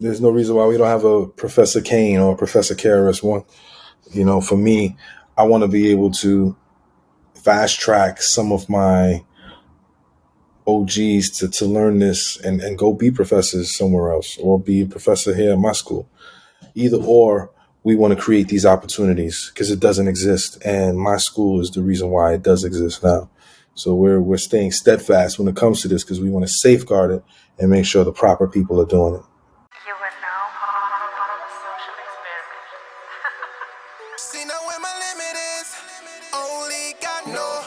There's no reason why we don't have a Professor Kane or a Professor KRS-One. For me, I want to be able to fast track some of my OGs to learn this and go be professors somewhere else or be a professor here at my school. Either or, we want to create these opportunities because it doesn't exist. And my school is the reason why it does exist now. So we're staying steadfast when it comes to this because we want to safeguard it and make sure the proper people are doing it. You are now part of a social experiment. See now where my limit is. Only got no.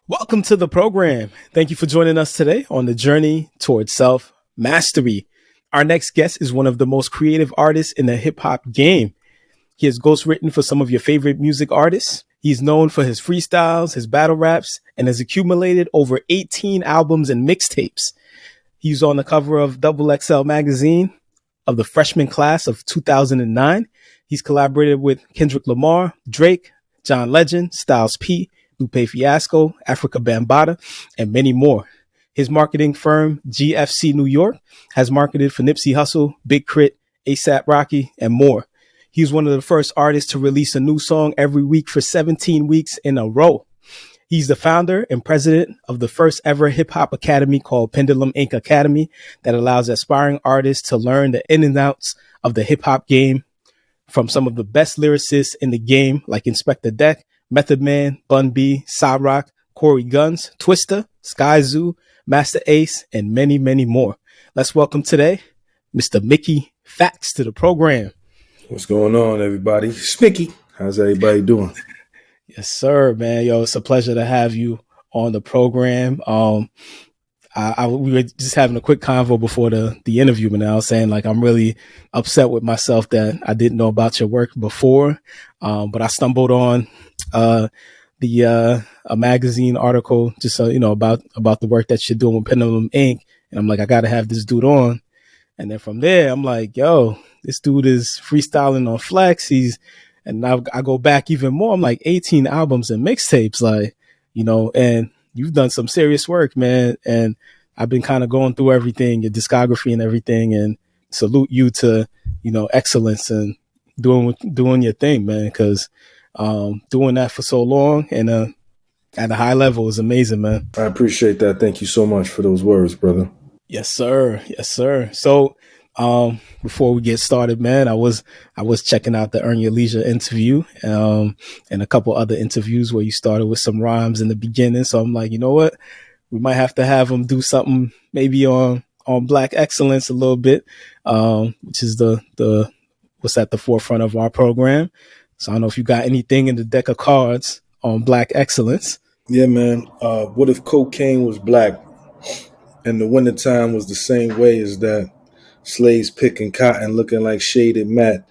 Welcome to the program. Thank you for joining us today on the journey towards self-mastery. Our next guest is one of the most creative artists in the hip-hop game. He has ghostwritten for some of your favorite music artists. He's known for his freestyles, his battle raps, and has accumulated over 18 albums and mixtapes. He's on the cover of Double XL magazine of the freshman class of 2009. He's collaborated with Kendrick Lamar, Drake, John Legend, Styles P, Lupe Fiasco, Africa Bambaataa, and many more. His marketing firm, GFC New York, has marketed for Nipsey Hussle, Big Crit, A$AP Rocky, and more. He's one of the first artists to release a new song every week for 17 weeks in a row. He's the founder and president of the first ever hip hop academy called Pendulum Ink Academy that allows aspiring artists to learn the ins and outs of the hip hop game from some of the best lyricists in the game like Inspector Deck, Method Man, Bun B, Cyrock, Corey Guns, Twista, Sky Zoo, Master Ace, and many, many more. Let's welcome today Mr. Mickey FactZ to the program. What's going on, everybody? It's Mickey. How's everybody doing? Yes, sir, man. Yo, it's a pleasure to have you on the program. We were just having a quick convo before the interview, but I was saying like I'm really upset with myself that I didn't know about your work before, but I stumbled on a magazine article just about the work that you're doing with Pendulum Ink, and I'm like, I got to have this dude on. And then from there, I'm like, yo, this dude is freestyling on Flex. And now I go back even more. I'm like 18 albums and mixtapes, like, and you've done some serious work, man. And I've been kind of going through everything, your discography and everything, and salute you to, excellence and doing your thing, man. Because doing that for so long and at a high level is amazing, man. I appreciate that. Thank you so much for those words, brother. Yes, sir. Yes, sir. So before we get started, man, I was checking out the Earn Your Leisure interview and a couple other interviews where you started with some rhymes in the beginning. So I'm like, you know what? We might have to have him do something maybe on Black excellence a little bit, which is the what's at the forefront of our program. So I don't know if you got anything in the deck of cards on Black excellence. Yeah, man. What if cocaine was black and the wintertime was the same way as that? Slaves picking cotton looking like shaded mat,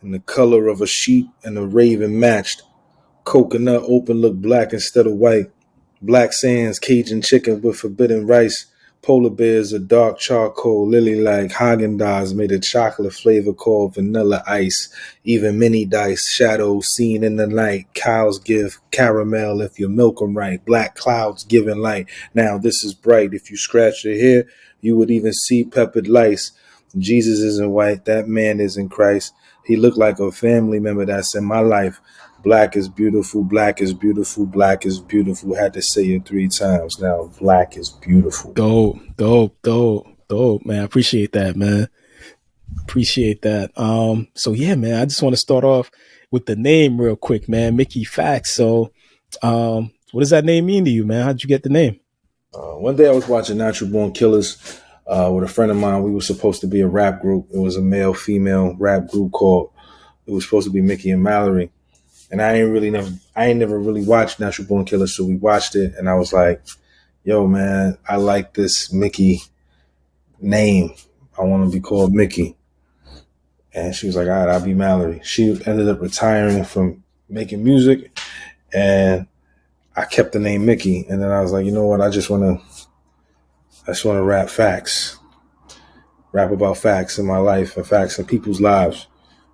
and the color of a sheep and a raven matched. Coconut open look black instead of white. Black sands, Cajun chicken with forbidden rice. Polar bears are dark charcoal, lily like Haagen-Dazs made a chocolate flavor called vanilla ice. Even mini dice, shadows seen in the night. Cows give caramel if you milk them right. Black clouds giving light. Now this is bright. If you scratch your hair, you would even see peppered lice. Jesus isn't white. That man isn't Christ. He looked like a family member that's in my life. Black is beautiful, black is beautiful, black is beautiful. Had to say it 3 times now. Black is beautiful. Dope, man. I appreciate that, man. Appreciate that. So yeah, man, I just want to start off with the name real quick, man. Mickey FactZ. So what does that name mean to you, man? How'd you get the name? One day I was watching Natural Born Killers with a friend of mine. We were supposed to be a rap group. It was a male-female rap group called, it was supposed to be Mickey and Mallory. And I ain't never really watched Natural Born Killers, so we watched it, and I was like, yo, man, I like this Mickey name. I want to be called Mickey. And she was like, all right, I'll be Mallory. She ended up retiring from making music, and I kept the name Mickey. And then I was like, you know what, I just want to rap facts. Rap about facts in my life and facts in people's lives.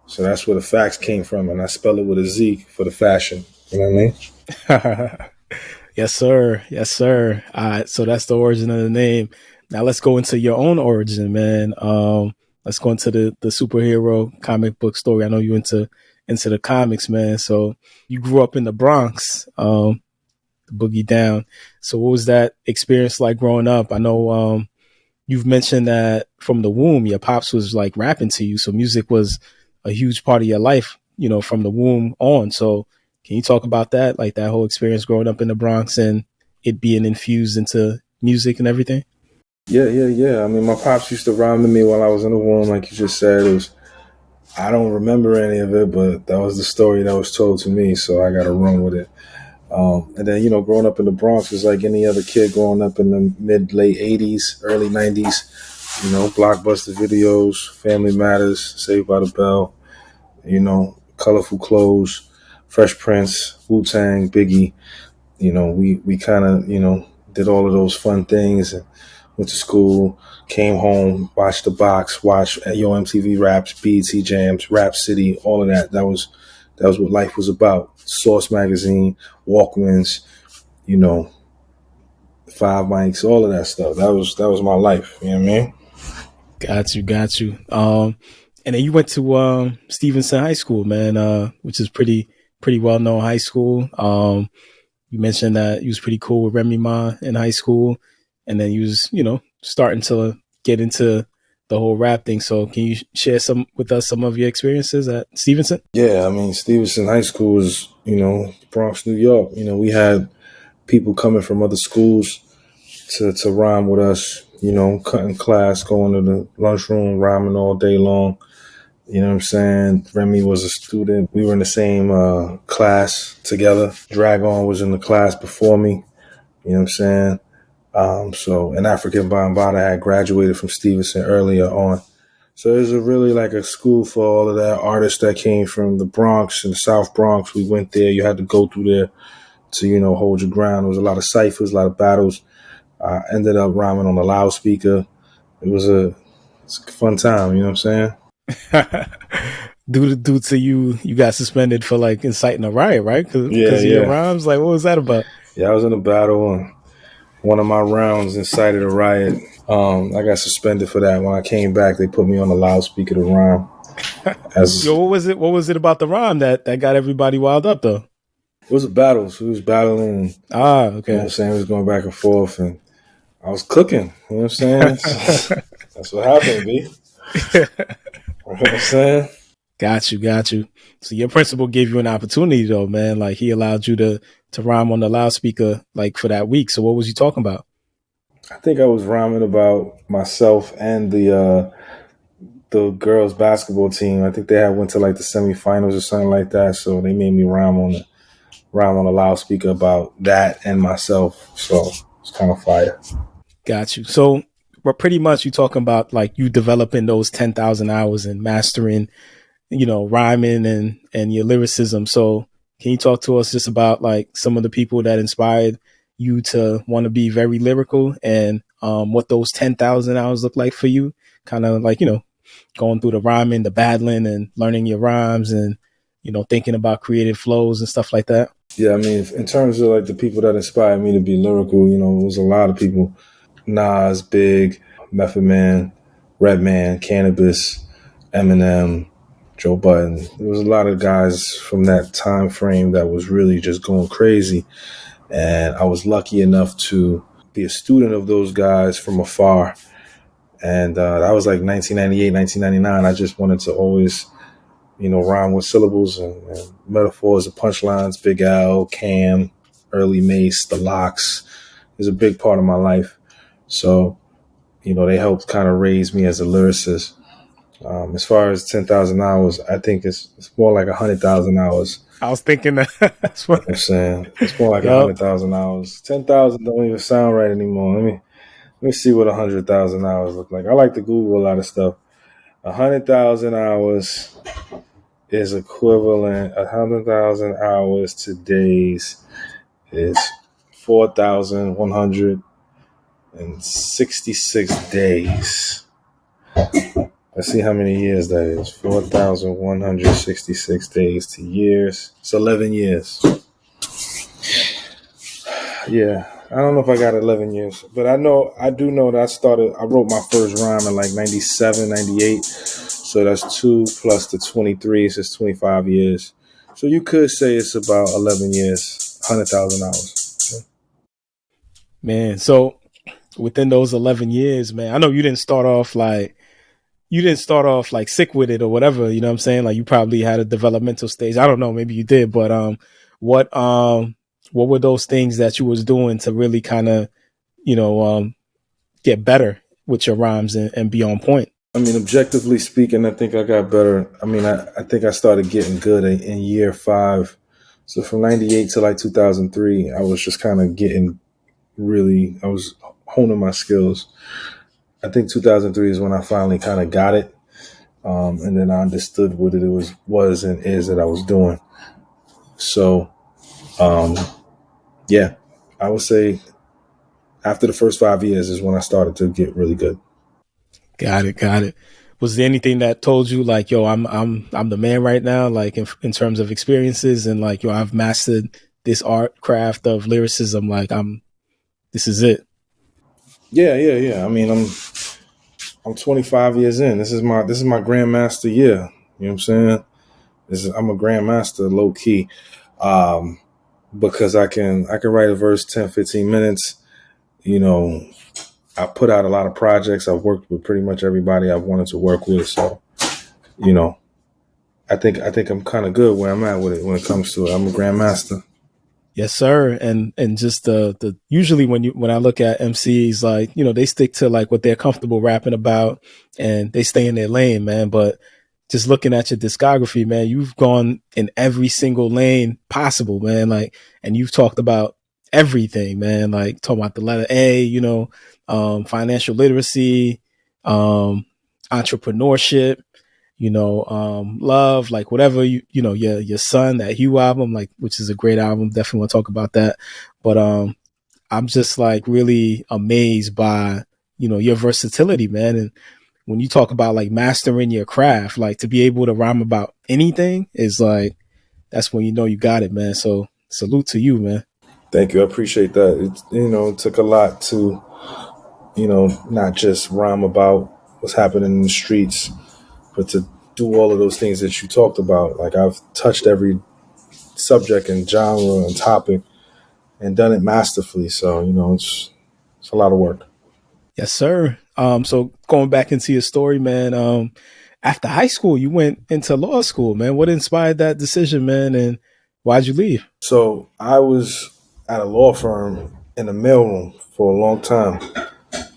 So that's where the facts came from, and I spell it with a Z for the fashion. You know what I mean? Yes, sir. Yes, sir. All right, so that's the origin of the name. Now let's go into your own origin, man. Let's go into the superhero comic book story. I know you into the comics, man. So you grew up in the Bronx, the Boogie Down. So what was that experience like growing up? I know you've mentioned that from the womb, your pops was like rapping to you. So music was a huge part of your life, you know, from the womb on. So can you talk about that? Like that whole experience growing up in the Bronx and it being infused into music and everything? Yeah. I mean, my pops used to rhyme to me while I was in the womb, like you just said. I don't remember any of it, but that was the story that was told to me, so I got to run with it. And then, growing up in the Bronx was like any other kid growing up in the late 80s, early 90s, blockbuster videos, Family Matters, Saved by the Bell, colorful clothes, Fresh Prince, Wu-Tang, Biggie. We kind of, did all of those fun things and went to school, came home, watched the box, watched MTV Raps, BET Jams, Rap City, all of that. That was what life was about. Source Magazine, Walkmans, 5 mics, all of that stuff. That was my life. You know what I mean? Got you. And then you went to Stevenson High School, man, which is pretty well known high school. You mentioned that you was pretty cool with Remy Ma in high school, and then you was, starting to get into the whole rap thing. So can you share with us some of your experiences at Stevenson? Yeah, I mean, Stevenson High School is, Bronx, New York. We had people coming from other schools to rhyme with us, cutting class, going to the lunchroom, rhyming all day long. You know what I'm saying? Remy was a student. We were in the same class together. Dragon was in the class before me. You know what I'm saying? So an African Bambaataa had graduated from Stevenson earlier on. So it was really like a school for all of that artists that came from the Bronx and the South Bronx. We went there. You had to go through there to, hold your ground. There was a lot of ciphers, a lot of battles. I ended up rhyming on the loudspeaker. It's a fun time, you know what I'm saying? Due to you got suspended for like inciting a riot, right? Because of your rhymes. Like, what was that about? Yeah, I was in a battle and one of my rounds incited a riot. I got suspended for that. When I came back, they put me on the loudspeaker to rhyme. Yo, what was it? What was it about the rhyme that got everybody wild up though? It was a battle. So we was battling. Okay. You know what I'm saying? We was going back and forth, and I was cooking. You know what I'm saying? That's what happened, B. You know what I'm saying? Got you. So your principal gave you an opportunity though, man. Like he allowed you to rhyme on the loudspeaker like for that week. So what was you talking about? I think I was rhyming about myself and the girls basketball team. I think they had went to like the semifinals or something like that. So they made me rhyme on the loudspeaker about that and myself. So it's kind of fire. Got you. So but pretty much you talking about like you developing those 10,000 hours and mastering, rhyming and your lyricism. So can you talk to us just about like some of the people that inspired you to want to be very lyrical and what those 10,000 hours look like for you? Kind of like, going through the rhyming, the battling and learning your rhymes and, thinking about creative flows and stuff like that. Yeah, I mean, in terms of like the people that inspired me to be lyrical, it was a lot of people. Nas, Big, Method Man, Redman, Cannabis, Eminem, Joe Budden. There was a lot of guys from that time frame that was really just going crazy. And I was lucky enough to be a student of those guys from afar. And that was like 1998, 1999. I just wanted to always, rhyme with syllables and metaphors and punchlines. Big Al, Cam, Early Mace, The Locks is a big part of my life. So, they helped kind of raise me as a lyricist. As far as 10,000 hours, I think it's more like 100,000 hours. I was thinking that's what I'm saying. It's more like 100,000 hours. 10,000 don't even sound right anymore. Let me see what 100,000 hours look like. I like to Google a lot of stuff. 100,000 hours is equivalent. 100,000 hours to days is 4,166 days. Let's see how many years that is. 4,166 days to years. It's 11 years. Yeah. I don't know if I got 11 years, but I do know that I wrote my first rhyme in like 97, 98. So that's 2 plus the 23, so it's 25 years. So you could say it's about 11 years, 100,000 hours. Man, so within those 11 years, man, I know you didn't start off like sick with it or whatever, you know what I'm saying? Like you probably had a developmental stage. I don't know, maybe you did, but what um what were those things that you was doing to really kind of, you know, get better with your rhymes and be on point? I mean, objectively speaking, I think I got better. I mean, I think I started getting good in year 5. So from 98 to like 2003, I was just kind of I was honing my skills. I think 2003 is when I finally kind of got it. And then I understood what it was and is that I was doing. So, yeah, I would say after the first 5 years is when I started to get really good. Got it, got it. Was there anything that told you like, yo, I'm the man right now, like in terms of experiences and like, yo, I've mastered this art craft of lyricism, like this is it. Yeah. I mean, I'm 25 years in. This is my grandmaster year. You know what I'm saying? I'm a grandmaster low key. Because I can write a verse 10, 15 minutes. You know, I put out a lot of projects. I've worked with pretty much everybody I've wanted to work with. So, you know, I think I'm kind of good where I'm at with it when it comes to it. I'm a grandmaster. Yes, sir. And just the usually when I look at MCs, like, you know, they stick to like what they're comfortable rapping about and they stay in their lane, man. But just looking at your discography, man, you've gone in every single lane possible, man. Like, and you've talked about everything, man. Like talking about the letter A, you know, financial literacy, entrepreneurship, you know, love, like whatever you know, your son, that Hue album, like, which is a great album. Definitely want to talk about that. But I'm just like really amazed by, you know, your versatility, man. And when you talk about like mastering your craft, like to be able to rhyme about anything is like, that's when you know you got it, man. So salute to you, man. Thank you. I appreciate that. It took a lot to, not just rhyme about what's happening in the streets, but to do all of those things that you talked about. Like I've touched every subject and genre and topic and done it masterfully. So, it's a lot of work. Yes, sir. So going back into your story, man, after high school, you went into law school, man. What inspired that decision, man? And why'd you leave? So I was at a law firm in the mailroom for a long time.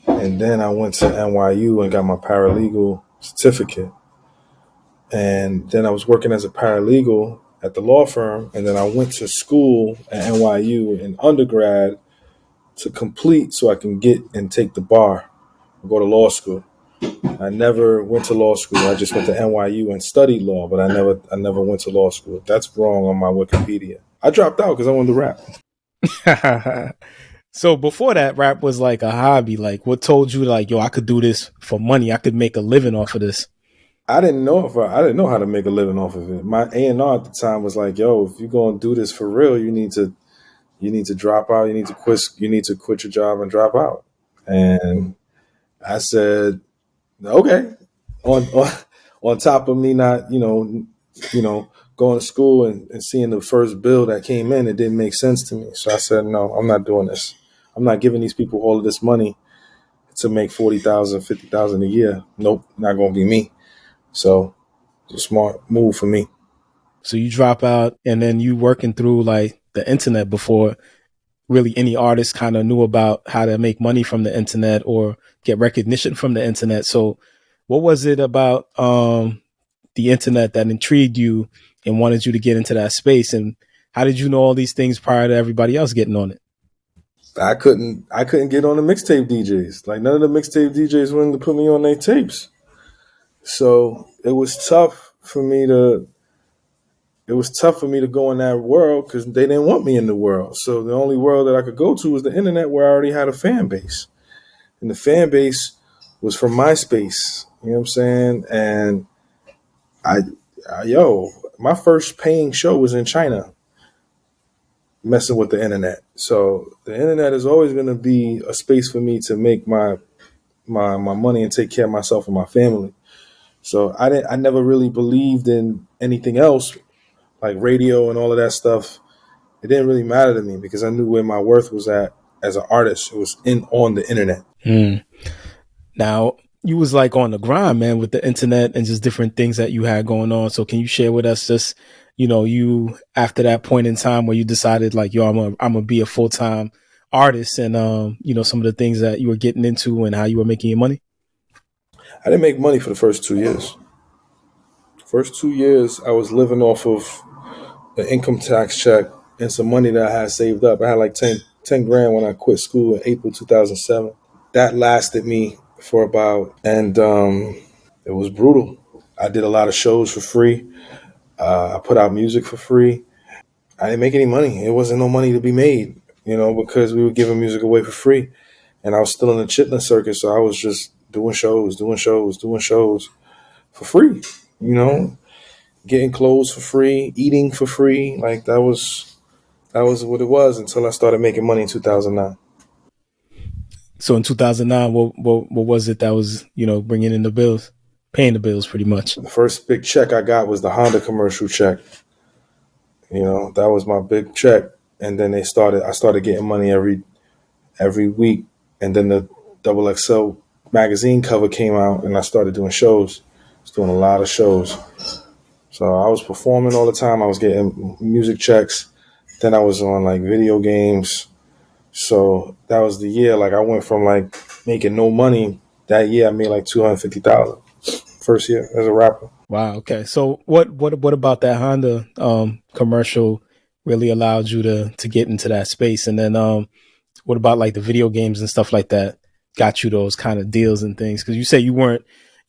And then I went to NYU and got my paralegal certificate. And then I was working as a paralegal at the law firm. And then I went to school at NYU in undergrad to complete so I can get and take the bar and go to law school. I never went to law school. I just went to NYU and studied law, but I never went to law school. That's wrong on my Wikipedia. I dropped out because I wanted to rap. So before that, rap was like a hobby. Like what told you like, yo, I could do this for money. I could make a living off of this. I didn't know how to make a living off of it. My A&R at the time was like, yo, if you're going to do this for real, you need to drop out. You need to quit your job and drop out. And I said, okay. On top of me not, going to school and seeing the first bill that came in, it didn't make sense to me. So I said, no, I'm not doing this. I'm not giving these people all of this money to make $40,000, $50,000 a year. Nope, not going to be me. So it's a smart move for me. So you drop out and then you working through like the internet before really any artist kind of knew about how to make money from the internet or get recognition from the internet. So what was it about the internet that intrigued you and wanted you to get into that space? And how did you know all these things prior to everybody else getting on it? I couldn't get on the mixtape DJs. Like none of the mixtape DJs wanted to put me on their tapes. So it was tough for me to go in that world because they didn't want me in the world. So the only world that I could go to was the internet, where I already had a fan base. And the fan base was from MySpace. You know what I'm saying? And my first paying show was in China. messing with the internet. So the internet is always going to be a space for me to make my money and take care of myself and my family. So I never really believed in anything else like radio and all of that stuff. It didn't really matter to me because I knew where my worth was at as an artist. It was on the internet. Now, you was like on the grind, man, with the internet and just different things that you had going on. So can you share with us just, you after that point in time where you decided like, yo, I'm gonna be a full-time artist and, some of the things that you were getting into and how you were making your money? I didn't make money for the first 2 years. First 2 years, I was living off of an income tax check and some money that I had saved up. I had like 10 grand when I quit school in April 2007. That lasted me for about, and it was brutal. I did a lot of shows for free. I put out music for free. I didn't make any money. It wasn't no money to be made, because we were giving music away for free. And I was still in the chitlin circuit, so I was just doing shows for free, getting clothes for free, eating for free. Like that was what it was until I started making money in 2009. So in 2009, what was it that was, bringing in the bills, paying the bills pretty much? The first big check I got was the Honda commercial check. That was my big check. And then I started getting money every week. And then the XXL magazine cover came out and I started doing shows. I was doing a lot of shows. So I was performing all the time. I was getting music checks. Then I was on like video games. So that was the year. Like I went from like making no money. That year I made like $250,000. First year as a rapper. Wow. Okay. So what about that Honda commercial really allowed you to get into that space? And then what about like the video games and stuff like that got you those kind of deals and things? Because you say you were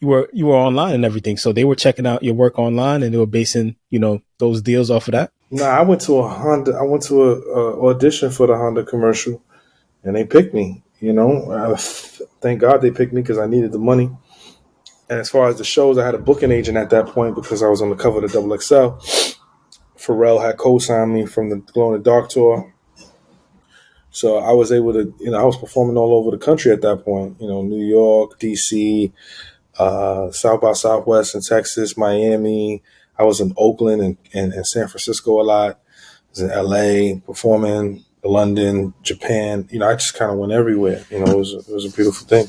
online and everything, so they were checking out your work online and they were basing those deals off of that. Nah, I went to a audition for the Honda commercial, and they picked me. Thank God they picked me because I needed the money. And as far as the shows, I had a booking agent at that point because I was on the cover of the XXL. Pharrell had co-signed me from the Glow in the Dark tour. So I was able to, I was performing all over the country at that point. New York, DC, South by Southwest in Texas, Miami. I was in Oakland and San Francisco a lot. I was in LA performing, London, Japan. I just kind of went everywhere. It was a beautiful thing.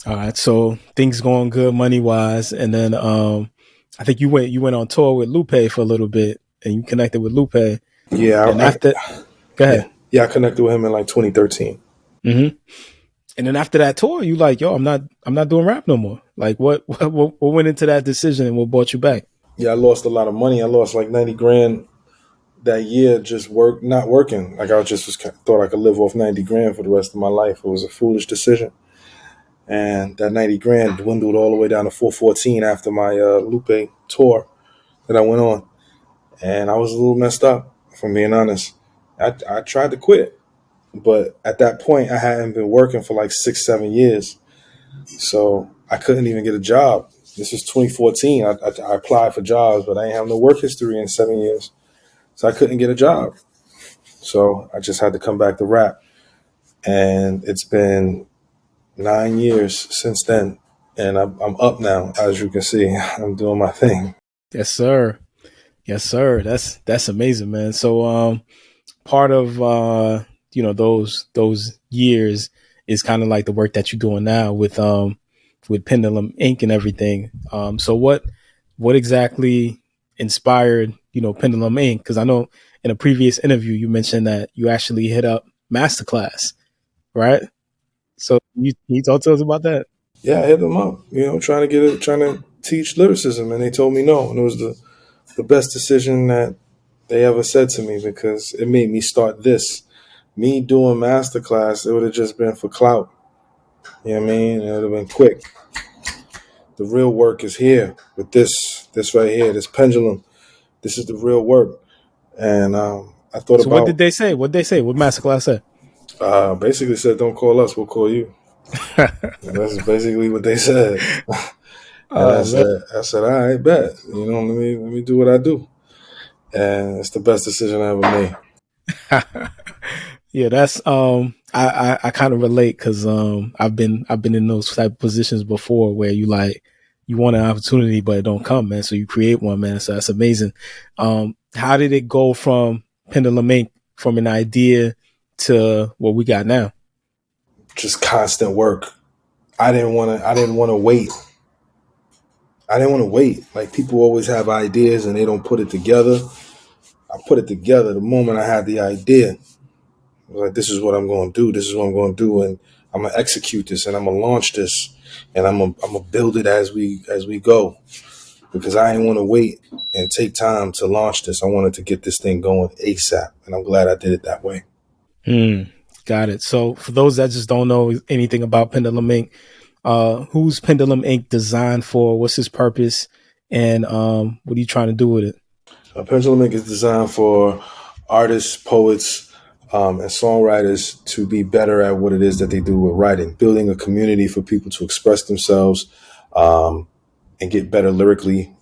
All right, so things going good money wise, and then I think you went on tour with Lupe for a little bit, and you connected with Lupe. Yeah, and after, go ahead. Yeah, I connected with him in like 2013. Mm-hmm. And then after that tour, you like, yo, I'm not doing rap no more. Like, what went into that decision, and what brought you back? Yeah, I lost a lot of money. I lost like 90 grand that year, just not working. Like I thought I could live off 90 grand for the rest of my life. It was a foolish decision. And that 90 grand dwindled all the way down to 414 after my Lupe tour that I went on. And I was a little messed up, if I'm being honest. I tried to quit, but at that point, I hadn't been working for like 6-7 years. So I couldn't even get a job. This is 2014. I applied for jobs, but I didn't have no work history in 7 years. So I couldn't get a job. So I just had to come back to rap. And it's been 9 years since then, and I'm up now. As you can see, I'm doing my thing. Yes, sir. That's amazing, man. So part of those years is kind of like the work that you're doing now with Pendulum Ink and everything. So what exactly inspired Pendulum Ink? Because I know in a previous interview you mentioned that you actually hit up Masterclass, right? So you talk to us about that? Yeah, I hit them up, trying to teach lyricism, and they told me no. And it was the best decision that they ever said to me because it made me start this. Me doing Masterclass, it would have just been for clout. You know what I mean? It would have been quick. The real work is here with this right here, this pendulum. This is the real work. And I thought so what did they say? What Masterclass said? Basically said, don't call us, we'll call you. That's basically what they said. I said, all right, bet. Let me do what I do. And it's the best decision I ever made. Yeah, that's I kind of relate because I've been in those type of positions before where you want an opportunity but it don't come, man. So you create one, man. So that's amazing. How did it go from Pendulum Ink from an idea to what we got now? Just constant work. I didn't want to wait. I didn't want to wait. Like, people always have ideas and they don't put it together. I put it together the moment I had the idea. I was like, this is what I'm going to do. This is what I'm going to do. And I'm going to execute this, and I'm going to launch this, and I'm going to build it as we go, because I didn't want to wait and take time to launch this. I wanted to get this thing going ASAP. And I'm glad I did it that way. Got it. So for those that just don't know anything about Pendulum Ink, who's Pendulum Ink designed for? What's his purpose? And what are you trying to do with it? Pendulum Ink is designed for artists, poets, and songwriters to be better at what it is that they do with writing, building a community for people to express themselves and get better lyrically,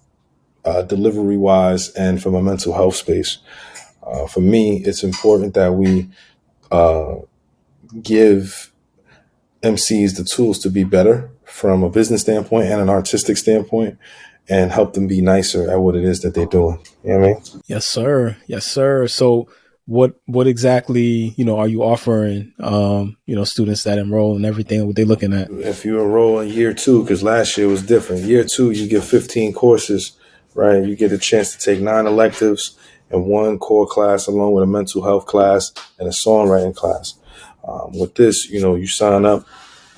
delivery-wise, and from a mental health space. For me, it's important that we give MCs the tools to be better from a business standpoint and an artistic standpoint, and help them be nicer at what it is that they're doing. You know what I mean? Yes, sir. Yes, sir. So what exactly, are you offering, students that enroll and everything? What they looking at? If you enroll in year 2, because last year was different. Year 2, you get 15 courses, right? You get a chance to take 9 electives and 1 core class, along with a mental health class and a songwriting class. With this, you sign up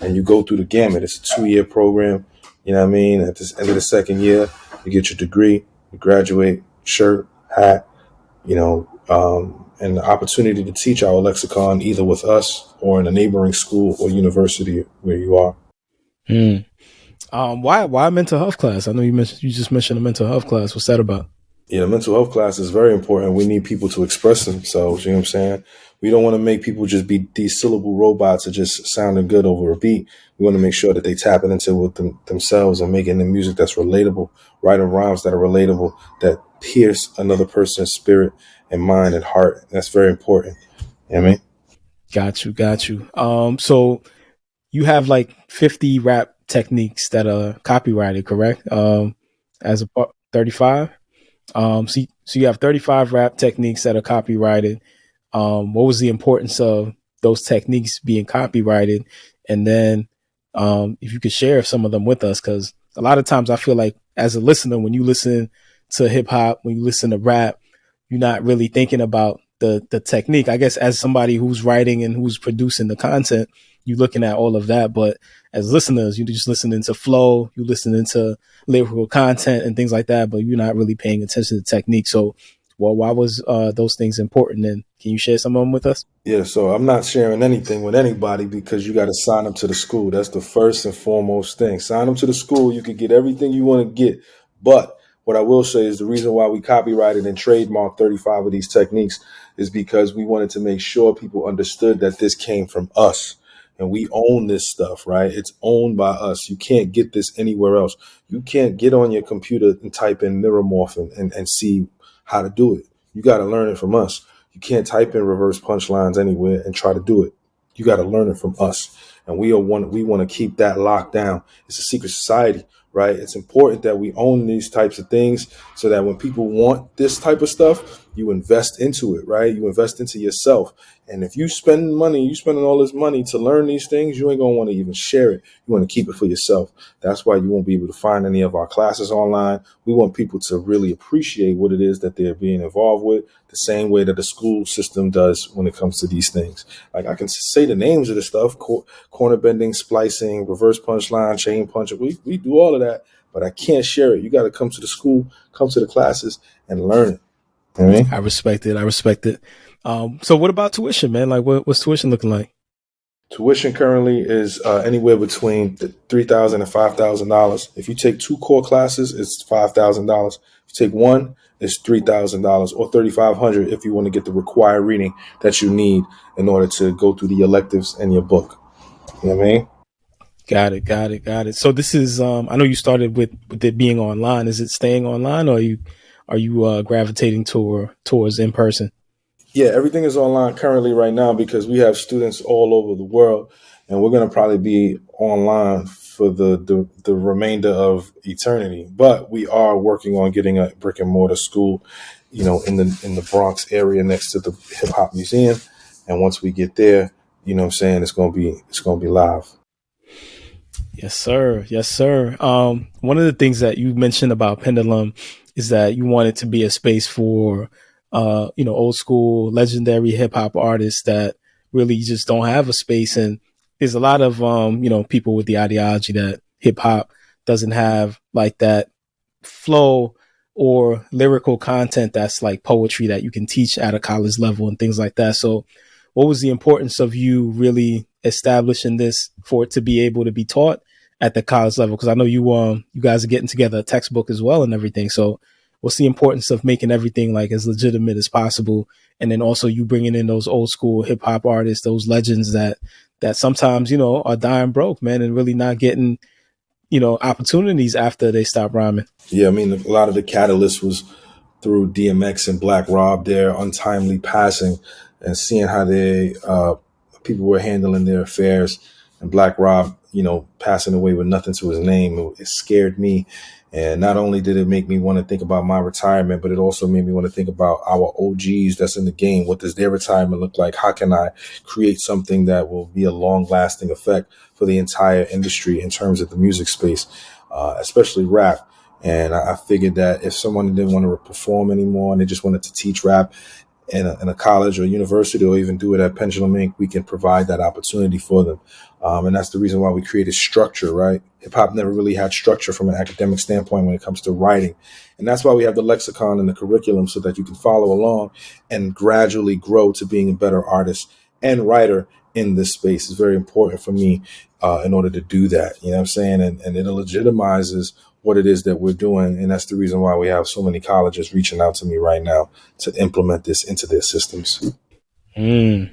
and you go through the gamut. It's a 2-year program. You know what I mean? At the end of the second year, you get your degree, you graduate, shirt, hat, and the opportunity to teach our lexicon either with us or in a neighboring school or university where you are. Why mental health class? I know you just mentioned a mental health class. What's that about? Yeah, the mental health class is very important. We need people to express themselves. You know what I'm saying? We don't want to make people just be these syllable robots or just sounding good over a beat. We want to make sure that they tap into themselves and making the music that's relatable, writing rhymes that are relatable, that pierce another person's spirit and mind and heart. That's very important. You know what I mean? Got you. So you have like 50 rap techniques that are copyrighted, correct? As a 35. So you have 35 rap techniques that are copyrighted. What was the importance of those techniques being copyrighted? And then if you could share some of them with us, because a lot of times I feel like as a listener, when you listen to hip hop, when you listen to rap, you're not really thinking about the technique. I guess as somebody who's writing and who's producing the content, you're looking at all of that. But as listeners, you're just listening to flow, you're listening to lyrical content and things like that, but you're not really paying attention to technique. So, why was those things important? And can you share some of them with us? Yeah, so I'm not sharing anything with anybody because you got to sign up to the school. That's the first and foremost thing. Sign up to the school. You can get everything you want to get. But what I will say is the reason why we copyrighted and trademarked 35 of these techniques is because we wanted to make sure people understood that this came from us. And we own this stuff, right? It's owned by us. You can't get this anywhere else. You can't get on your computer and type in mirror morph and see how to do it. You got to learn it from us. You can't type in reverse punchlines anywhere and try to do it. You got to learn it from us. And we want to keep that locked down. It's a secret society, right? It's important that we own these types of things so that when people want this type of stuff, you invest into it, right? You invest into yourself. And if you spend money, you spending all this money to learn these things, you ain't going to want to even share it. You want to keep it for yourself. That's why you won't be able to find any of our classes online. We want people to really appreciate what it is that they're being involved with, the same way that the school system does when it comes to these things. Like, I can say the names of the stuff, corner bending, splicing, reverse punchline, chain punch. We do all of that, but I can't share it. You got to come to the school, come to the classes and learn it. You know what I mean? I respect it. So what about tuition, man? Like what's tuition looking like? Tuition currently is anywhere between $3,000 and $5,000. If you take 2 core classes, it's $5,000. If you take 1, it's $3,000 or $3,500 if you want to get the required reading that you need in order to go through the electives in your book. You know what I mean? Got it. So this is I know you started with it being online. Is it staying online, or are you gravitating towards in person? Yeah, everything is online currently right now because we have students all over the world, and we're going to probably be online for the remainder of eternity. But we are working on getting a brick and mortar school, in the Bronx area next to the Hip Hop Museum. And once we get there, what I'm saying, it's gonna be live. Yes, sir. Yes, sir. One of the things that you mentioned about Pendulum is that you want it to be a space for, old school, legendary hip hop artists that really just don't have a space. And there's a lot of, people with the ideology that hip hop doesn't have like that flow or lyrical content that's like poetry that you can teach at a college level and things like that. So, what was the importance of you really establishing this for it to be able to be taught at the college level? Because I know you guys are getting together a textbook as well and everything. So, what's the importance of making everything like as legitimate as possible, and then also you bringing in those old school hip hop artists, those legends that sometimes are dying broke, man, and really not getting opportunities after they stop rhyming. Yeah, I mean, a lot of the catalyst was through DMX and Black Rob, their untimely passing, and seeing how people were handling their affairs, and Black Rob, passing away with nothing to his name. It scared me. And not only did it make me want to think about my retirement, but it also made me want to think about our OGs that's in the game. What does their retirement look like? How can I create something that will be a long lasting effect for the entire industry in terms of the music space, especially rap? And I figured that if someone didn't want to perform anymore and they just wanted to teach rap in a college or university, or even do it at Pendulum Ink, we can provide that opportunity for them. And that's the reason why we created structure, right? Hip hop never really had structure from an academic standpoint when it comes to writing. And that's why we have the lexicon and the curriculum, so that you can follow along and gradually grow to being a better artist and writer in this space. Is very important for me in order to do that. You know what I'm saying? And it legitimizes what it is that we're doing. And that's the reason why we have so many colleges reaching out to me right now to implement this into their systems. Mm.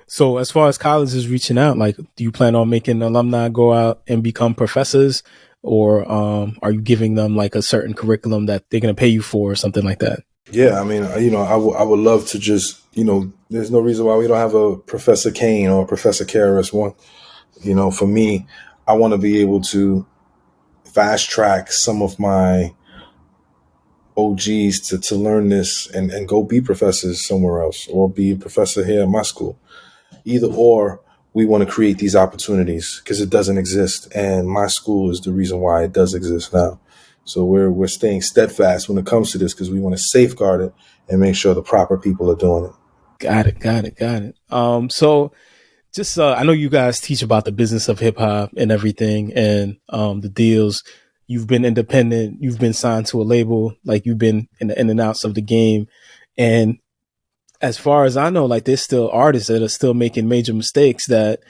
So as far as colleges reaching out, like, do you plan on making alumni go out and become professors, or are you giving them like a certain curriculum that they're going to pay you for or something like that? Yeah, I mean, I would love to just, there's no reason why we don't have a Professor Kane or a Professor Karras one. For me, I want to be able to fast track some of my OGs to learn this and go be professors somewhere else, or be a professor here at my school. Either or, we want to create these opportunities because it doesn't exist. And my school is the reason why it does exist now. So we're staying steadfast when it comes to this, because we want to safeguard it and make sure the proper people are doing it. Got it. So just I know you guys teach about the business of hip hop and everything, and the deals. You've been independent. You've been signed to a label. Like, you've been in the in and outs of the game. And as far as I know, like, there's still artists that are still making major mistakes that,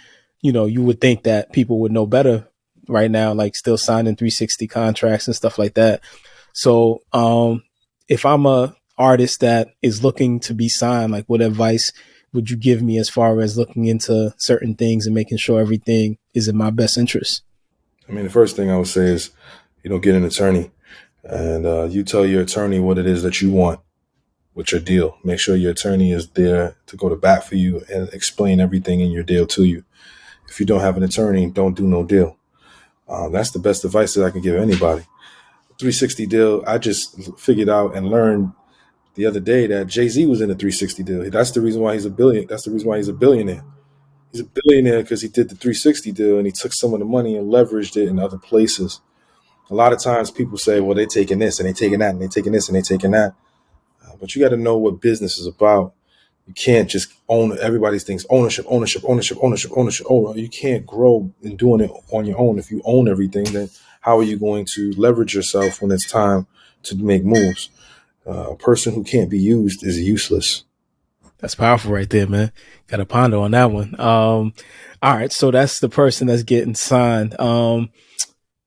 you would think that people would know better right now, like still signing 360 contracts and stuff like that. So, if I'm a artist that is looking to be signed, like, what advice would you give me as far as looking into certain things and making sure everything is in my best interest? I mean, the first thing I would say is, get an attorney, and you tell your attorney what it is that you want with your deal. Make sure your attorney is there to go to bat for you and explain everything in your deal to you. If you don't have an attorney, don't do no deal. That's the best advice that I can give anybody. 360 deal, I just figured out and learned the other day that Jay-Z was in a 360 deal. That's the reason why he's a billion. That's the reason why he's a billionaire. He's a billionaire because he did the 360 deal and he took some of the money and leveraged it in other places. A lot of times people say, well, they're taking this and they're taking that and they're taking this and they're taking that. But you got to know what business is about. You can't just own everybody's things. Ownership. Oh, you can't grow in doing it on your own. If you own everything, then how are you going to leverage yourself when it's time to make moves? A person who can't be used is useless. That's powerful right there, man. Got to ponder on that one. All right. So that's the person that's getting signed.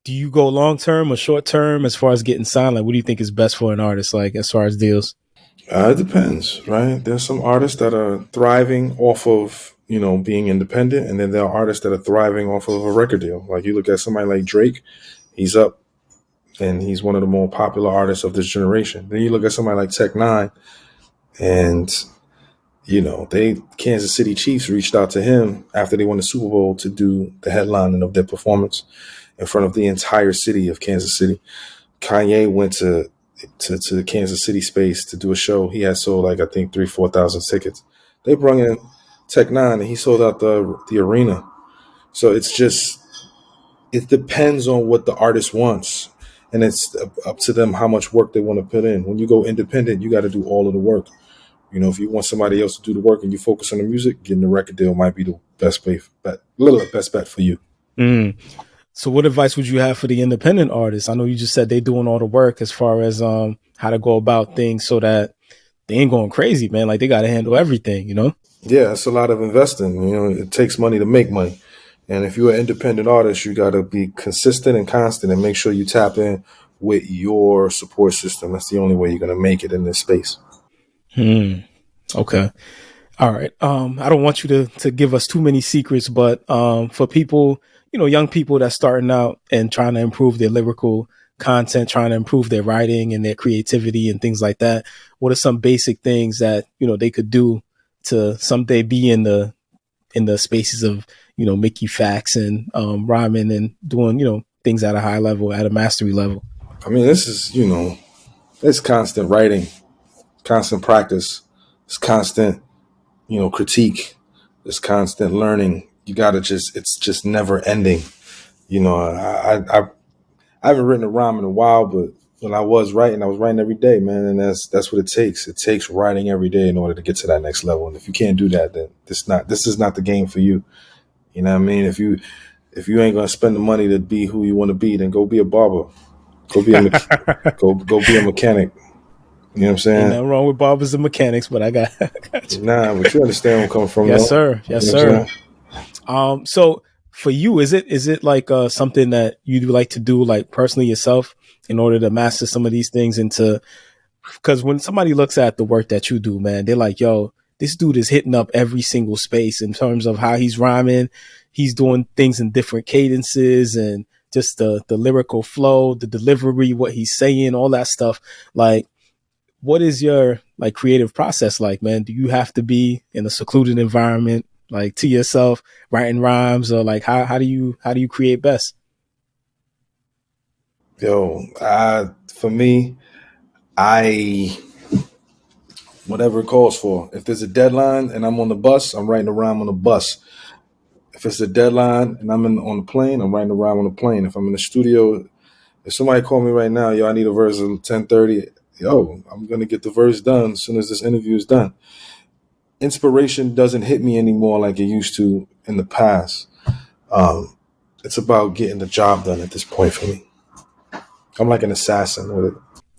Do you go long term or short term as far as getting signed? Like, what do you think is best for an artist, like, as far as deals? It depends, right? There's some artists that are thriving off of, being independent. And then there are artists that are thriving off of a record deal. Like, you look at somebody like Drake, he's up and he's one of the more popular artists of this generation. Then you look at somebody like Tech Nine, and they Kansas City Chiefs reached out to him after they won the Super Bowl to do the headlining of their performance in front of the entire city of Kansas City. Kanye went to the Kansas City space to do a show. He had sold like I think 3,000-4,000 tickets. They brought in Tech Nine and he sold out the arena. So it depends on what the artist wants, and it's up to them how much work they want to put in. When you go independent, you got to do all of the work. If you want somebody else to do the work and you focus on the music, getting a record deal might be the best bet for you. Mm. So what advice would you have for the independent artists? I know you just said they're doing all the work as far as how to go about things so that they ain't going crazy, man. Like they got to handle everything, Yeah, it's a lot of investing. It takes money to make money. And if you're an independent artist, you got to be consistent and constant and make sure you tap in with your support system. That's the only way you're going to make it in this space. Okay. All right. I don't want you to give us too many secrets, but for people, young people that's starting out and trying to improve their lyrical content, trying to improve their writing and their creativity and things like that, what are some basic things that, they could do to someday be in the spaces of, Mickey FactZ and rhyming and doing, things at a high level, at a mastery level? I mean, this is, it's constant writing, constant practice, it's constant, critique, it's constant learning. You got to it's just never ending. I haven't written a rhyme in a while, but when I was writing every day, man. And that's what it takes. It takes writing every day in order to get to that next level. And if you can't do that, then this is not the game for you. You know what I mean? If you ain't going to spend the money to be who you want to be, then go be a barber. Go be a go be a mechanic. You know what I'm saying? Ain't nothing wrong with barbers and mechanics, but I got you. Nah, but you understand where I'm coming from. Yes, though. sir. Yes, sir. So for you, is it like something that you'd like to do like personally yourself in order to master some of these things because when somebody looks at the work that you do, man, they're like, yo, this dude is hitting up every single space in terms of how he's rhyming. He's doing things in different cadences and just the lyrical flow, the delivery, what he's saying, all that stuff. Like, what is your like creative process like, man? Do you have to be in a secluded environment, like to yourself, writing rhymes, or like how do you create best? Yo, for me, whatever it calls for. If there's a deadline and I'm on the bus, I'm writing a rhyme on the bus. If it's a deadline and I'm on the plane, I'm writing a rhyme on the plane. If I'm in the studio, if somebody call me right now, yo, I need a verse at 10:30. Yo, I'm gonna get the verse done as soon as this interview is done. Inspiration doesn't hit me anymore like it used to in the past. It's about getting the job done at this point for me. I'm like an assassin with it.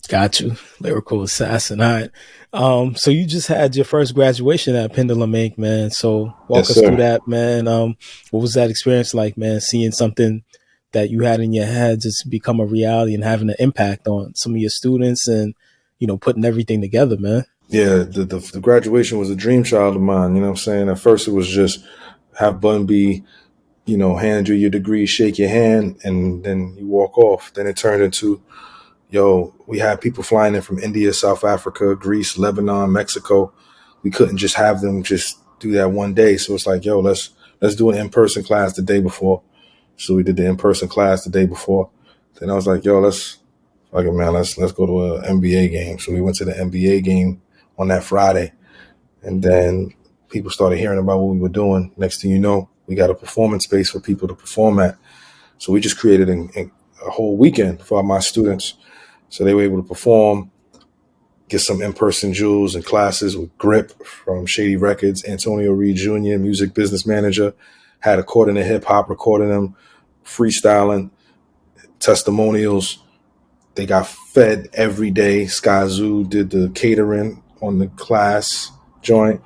Got you. Lyrical assassin. All right. So you just had your first graduation at Pendulum Ink, man. So walk Yes, us sir. through that, man. What was that experience like, man? Seeing something that you had in your head just become a reality and having an impact on some of your students and, putting everything together, man. Yeah, the graduation was a dream child of mine. You know what I'm saying? At first, it was just have Bun B, hand you your degree, shake your hand, and then you walk off. Then it turned into, we had people flying in from India, South Africa, Greece, Lebanon, Mexico. We couldn't just have them just do that one day. So it's like, let's do an in-person class the day before. So we did the in-person class the day before. Then I was like, let's go to an NBA game. So we went to the NBA game on that Friday. And then people started hearing about what we were doing. Next thing you know, we got a performance space for people to perform at. So we just created a whole weekend for my students. So they were able to perform, get some in-person jewels and classes with Grip from Shady Records, Antonio Reed Jr., music business manager, had a quarter in hip hop, recording them, freestyling, testimonials. They got fed every day. Sky Zoo did the catering on the class joint.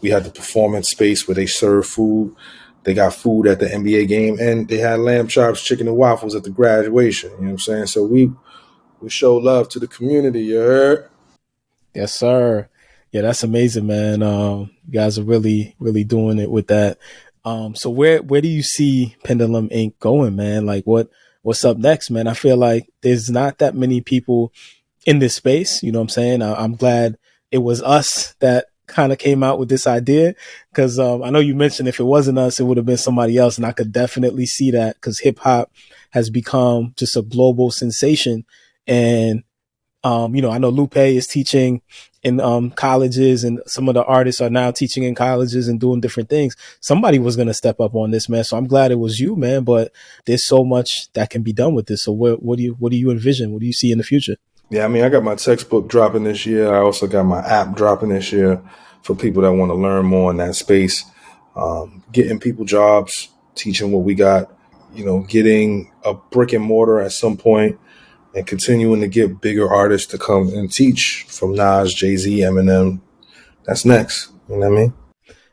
We had the performance space where they serve food. They got food at the NBA game, and they had lamb chops, chicken, and waffles at the graduation. You know what I'm saying? So we show love to the community. You heard? Yes, sir. Yeah, that's amazing, man. You guys are really, really doing it with that. So where do you see Pendulum Ink going, man? Like what's up next, man? I feel like there's not that many people in this space. You know what I'm saying? I'm glad it was us that kind of came out with this idea? Because I know you mentioned if it wasn't us, it would have been somebody else. And I could definitely see that because hip hop has become just a global sensation. And, I know Lupe is teaching in colleges, and some of the artists are now teaching in colleges and doing different things. Somebody was going to step up on this, man. So I'm glad it was you, man. But there's so much that can be done with this. So what do you envision? What do you see in the future? Yeah, I mean, I got my textbook dropping this year. I also got my app dropping this year for people that want to learn more in that space. Getting people jobs, teaching what we got, getting a brick and mortar at some point, and continuing to get bigger artists to come and teach from Nas, Jay-Z, Eminem. That's next. You know what I mean?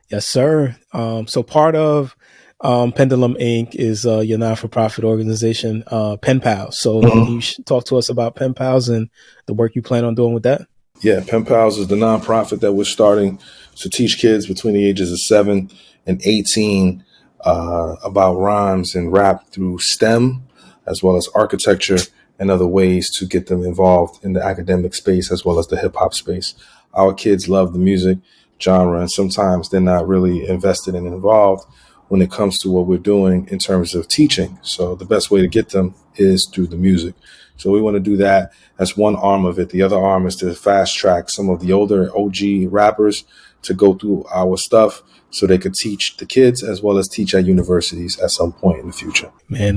Yes, sir. So part of Pendulum Ink is your non-for-profit organization, Pen Pals. So can you talk to us about Pen Pals and the work you plan on doing with that? Yeah, Pen Pals is the nonprofit that we're starting to teach kids between the ages of 7 and 18 about rhymes and rap through STEM, as well as architecture and other ways to get them involved in the academic space as well as the hip hop space. Our kids love the music genre, and sometimes they're not really invested and involved when it comes to what we're doing in terms of teaching. So the best way to get them is through the music. So we want to do that. That's one arm of it. The other arm is to fast track some of the older OG rappers to go through our stuff so they could teach the kids as well as teach at universities at some point in the future. Man,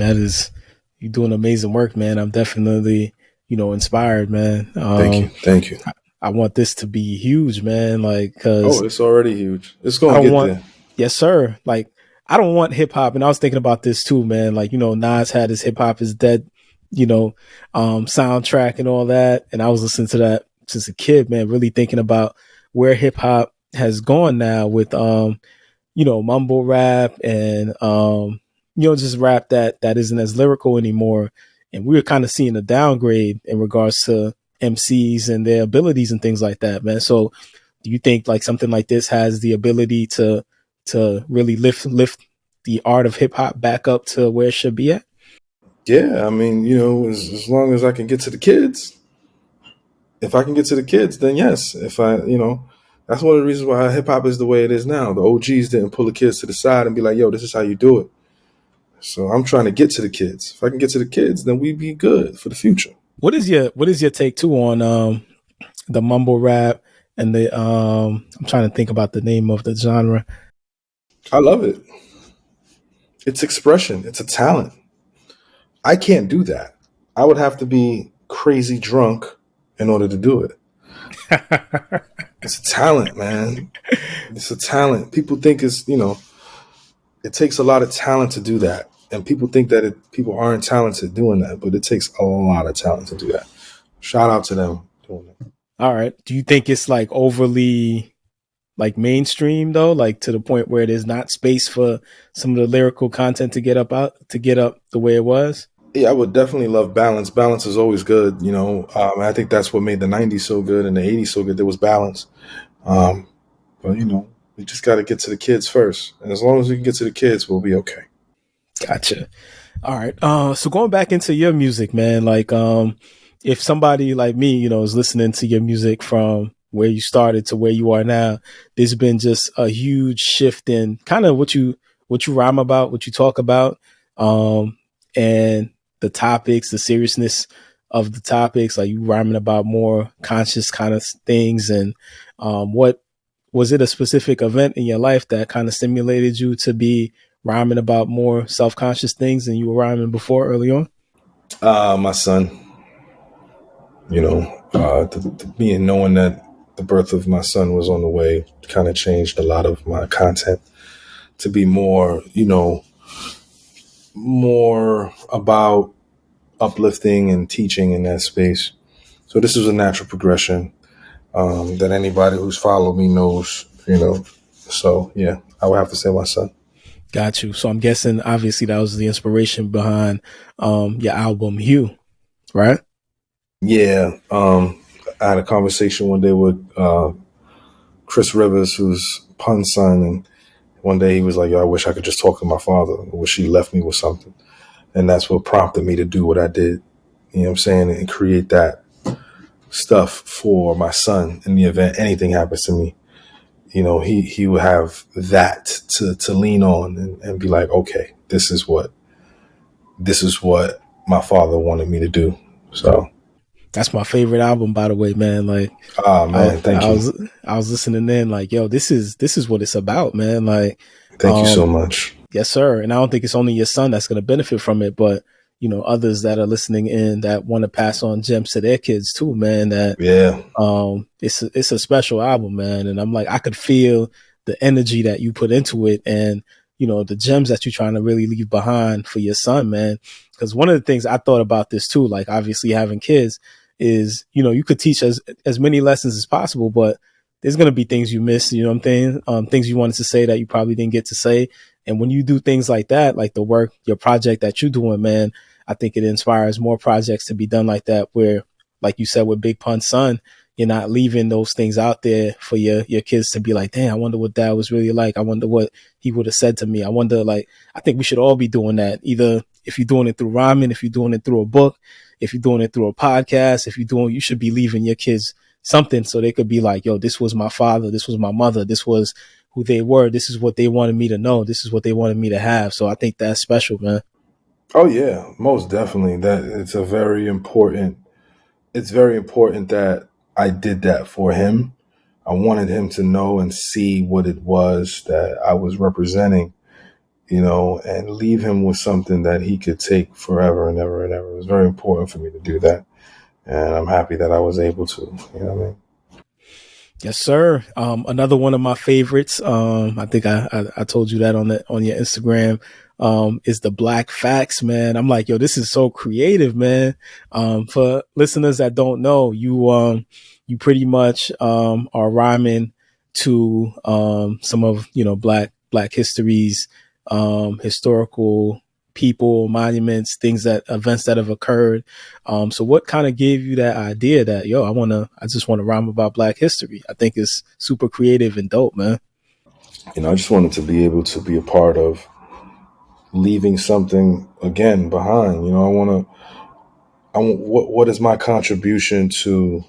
you're doing amazing work, man. I'm definitely, inspired, man. Thank you. I want this to be huge, man. Like, cause it's already huge. It's going to get there. Yes, sir. Like, I don't want hip hop. And I was thinking about this too, man. Like, Nas had his Hip Hop Is Dead, soundtrack and all that. And I was listening to that since a kid, man, really thinking about where hip hop has gone now with, mumble rap and, just rap that isn't as lyrical anymore. And we were kind of seeing a downgrade in regards to MCs and their abilities and things like that, man. So do you think like something like this has the ability to really lift the art of hip hop back up to where it should be at? Yeah, I mean, as long as I can get to the kids, if I can get to the kids, then yes. If that's one of the reasons why hip hop is the way it is now. The OGs didn't pull the kids to the side and be like, yo, this is how you do it. So I'm trying to get to the kids. If I can get to the kids, then we'd be good for the future. What is your take too on the mumble rap and the I'm trying to think about the name of the genre. I love it. It's expression. It's a talent. I can't do that. I would have to be crazy drunk in order to do it. It's a talent, man. It's a talent. People think it takes a lot of talent to do that. And people think that people aren't talented doing that, but it takes a lot of talent to do that. Shout out to them doing that. All right. Do you think it's like overly like mainstream though, like to the point where there's not space for some of the lyrical content to get up the way it was? Yeah, I would definitely love balance. Balance is always good. I think that's what made the 90s so good and the 80s so good. There was balance. But we just got to get to the kids first. And as long as we can get to the kids, we'll be okay. Gotcha. All right. So going back into your music, man, like, if somebody like me, is listening to your music from where you started to where you are now, there's been just a huge shift in kind of what you rhyme about, what you talk about, and the topics, the seriousness of the topics, like you rhyming about more conscious kind of things. And, what was it a specific event in your life that kind of stimulated you to be rhyming about more self-conscious things than you were rhyming before early on? My son, me and knowing that the birth of my son was on the way kind of changed a lot of my content to be more, more about uplifting and teaching in that space. So this is a natural progression that anybody who's followed me knows, So, yeah, I would have to say my son. Got you. So I'm guessing, obviously, that was the inspiration behind your album, Hue, right? Yeah. I had a conversation one day with Chris Rivers, who's Pun's son, and one day he was like, yo, I wish I could just talk to my father. I wish he left me with something. And that's what prompted me to do what I did, you know what I'm saying, and create that stuff for my son in the event anything happens to me. he would have that to lean on and be like, okay, this is what my father wanted me to do. So, That's my favorite album, by the way, man. Like, man, thank you. I was listening in, like, yo, this is what it's about, man. Like, Thank you so much. yes, sir. And I don't think it's only your son that's going to benefit from it, but others that are listening in that want to pass on gems to their kids too, man. That it's a special album, man. And I'm like, I could feel the energy that you put into it, and the gems that you're trying to really leave behind for your son, man. Because one of the things I thought about this too, like obviously having kids, is you could teach as many lessons as possible, but there's going to be things you miss, you know what I'm saying? Things you wanted to say that you probably didn't get to say. And when you do things like that, like the work, your project that you're doing, man, I think it inspires more projects to be done like that, where, like you said, with Big Pun's son, you're not leaving those things out there for your kids to be like, damn, I wonder what Dad was really like. I wonder what he would have said to me. I wonder, like, I think we should all be doing that. Either if you're doing it through rhyming, if you're doing it through a book, if you're doing it through a podcast, you should be leaving your kids something so they could be like, yo, this was my father, this was my mother, this was who they were, this is what they wanted me to know, this is what they wanted me to have. So I think that's special, man. Oh yeah, most definitely. That it's very important that I did that for him. I wanted him to know and see what it was that I was representing, and leave him with something that he could take forever and ever and ever. It was very important for me to do that. And I'm happy that I was able to, you know what I mean? Yes, sir. Another one of my favorites. I think I told you that on your Instagram. Is the Black FactZ, man. I'm like, yo, this is so creative, man. For listeners that don't know, you pretty much are rhyming to some of Black history's historical people, monuments, events that have occurred. So what kind of gave you that idea that, yo, I just want to rhyme about Black history? I think it's super creative and dope, man. I just wanted to be able to be a part of leaving something again behind. What is my contribution to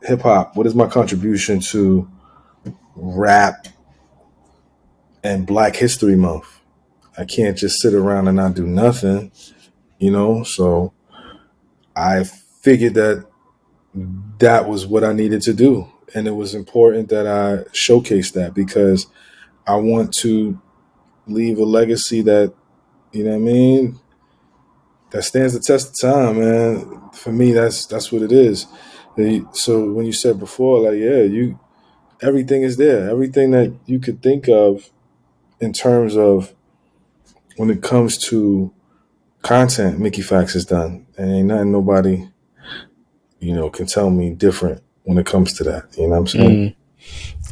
hip hop? What is my contribution to rap and Black History Month? I can't just sit around and not do nothing, so I figured that was what I needed to do. And it was important that I showcase that, because I want to leave a legacy that, you know what I mean, that stands the test of time, man. For me, that's what it is. So when you said before, like, yeah, everything is there. Everything that you could think of in terms of when it comes to content, Mickey FactZ has done. And ain't nothing nobody, can tell me different when it comes to that. You know what I'm saying?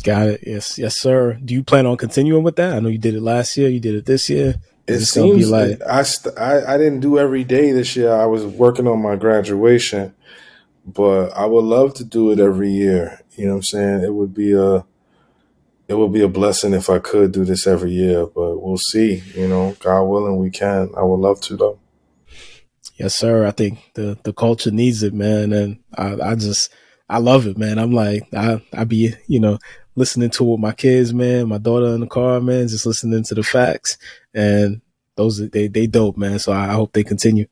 Got it. Yes, sir. Do you plan on continuing with that? I know you did it last year. You did it this year. It seems like I didn't do every day this year. I was working on my graduation, but I would love to do it every year. You know what I'm saying? It would be a blessing if I could do this every year, but we'll see. God willing, we can. I would love to, though. Yes, sir. I think the culture needs it, man, and I love it, man. I'm like, I be listening to it with my kids, man, my daughter in the car, man, just listening to the facts, and they dope, man. So I hope they continue.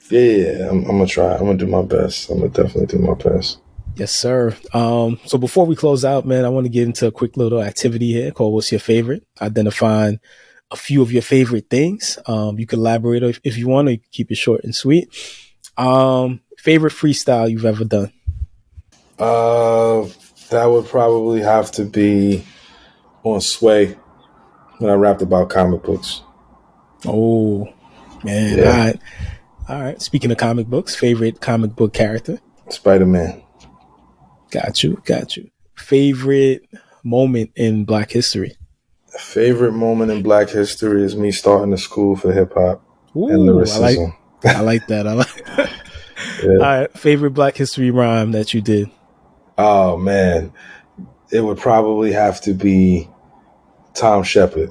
Yeah, I'm gonna try. I'm gonna do my best. I'm gonna definitely do my best. Yes, sir. So before we close out, man, I want to get into a quick little activity here called "What's Your Favorite?" Identifying a few of your favorite things. You can elaborate if you want, or you can keep it short and sweet. Favorite freestyle you've ever done? That would probably have to be on Sway when I rapped about comic books. Oh, man. Yeah. All right. Speaking of comic books, favorite comic book character? Spider-Man. Got you. Favorite moment in Black history? Favorite moment in Black history is me starting the school for hip hop and lyricism. I like that. Yeah. All right. Favorite Black history rhyme that you did? Oh, man. It would probably have to be Tom Shepard.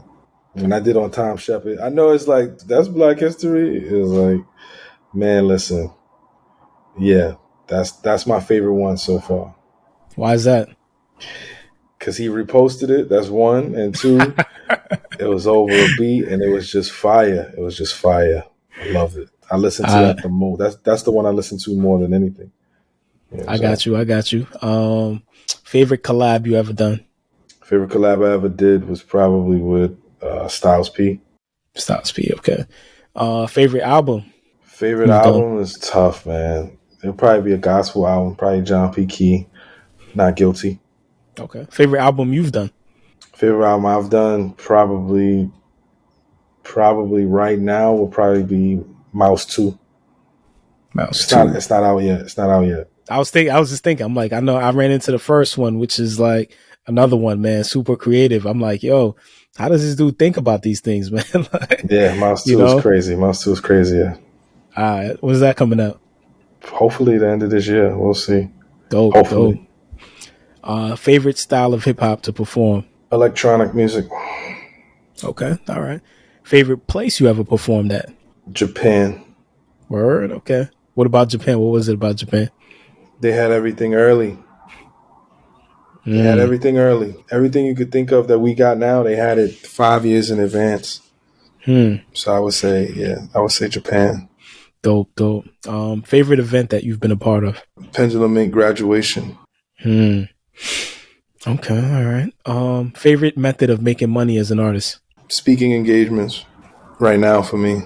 When I did on Tom Shepard, I know it's like, that's Black history. It was like, man, listen. Yeah, that's my favorite one so far. Why is that? because he reposted it. That's one. And two, it was over a beat and it was just fire. It was just fire. I loved it. I listened to that the most. That's the one I listened to more than anything. You know I got you. Favorite collab you ever done? Favorite collab I ever did was probably with Styles P. Styles P, okay. Favorite album? Favorite album is tough, man. It'll probably be a gospel album, probably John P. Key, Not Guilty. Okay. Favorite album you've done? Favorite album I've done probably right now will probably be Mouse 2. Mouse 2. It's not out yet. I was just thinking, I'm like, I know I ran into the first one, which is like another one, man, super creative. I'm like, yo, how does this dude think about these things, man? Like, yeah, Mouse 2 is crazy. Mouse 2 is crazy, yeah. When's that coming out? Hopefully the end of this year. We'll see. Dope. Favorite style of hip hop to perform? Electronic music. Okay, all right. Favorite place you ever performed at? Japan. Word, okay. What about Japan? What was it about Japan? They had everything early. Everything you could think of that we got now, they had it 5 years in advance. So I would say Japan. Dope. Favorite event that you've been a part of? Pendulum Ink graduation. Okay, all right. Favorite method of making money as an artist? Speaking engagements. Right now for me